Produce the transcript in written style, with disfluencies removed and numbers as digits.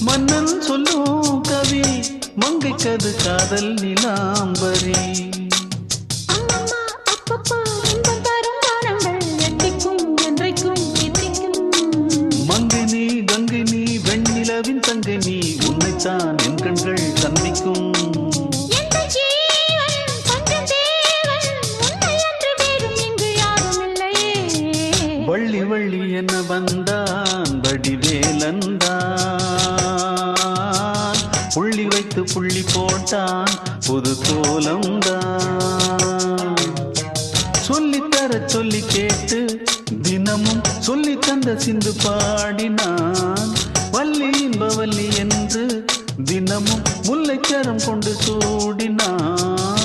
மன்னன் சொல்லும் கவி மங்கைக்கது காதல் நிலாம்பரி மங்கினி கங்கினி வெண்ணிலவின் தங்கினி உன்னைத்தான் என் கண்கள் சந்திக்கும் வள்ளி வள்ளி என்ன வந்தான் வடிவேலந்தான் புள்ளி வைத்து புள்ளி போட்டான் புது கோலம்தான் சொல்லித்தர சொல்லி கேட்டு தினமும் சொல்லி தந்த சிந்து பாடினான் வள்ளி இன்பவல்லி என்று தினமும் முல்லைச்சரம் கொண்டு சூடினான்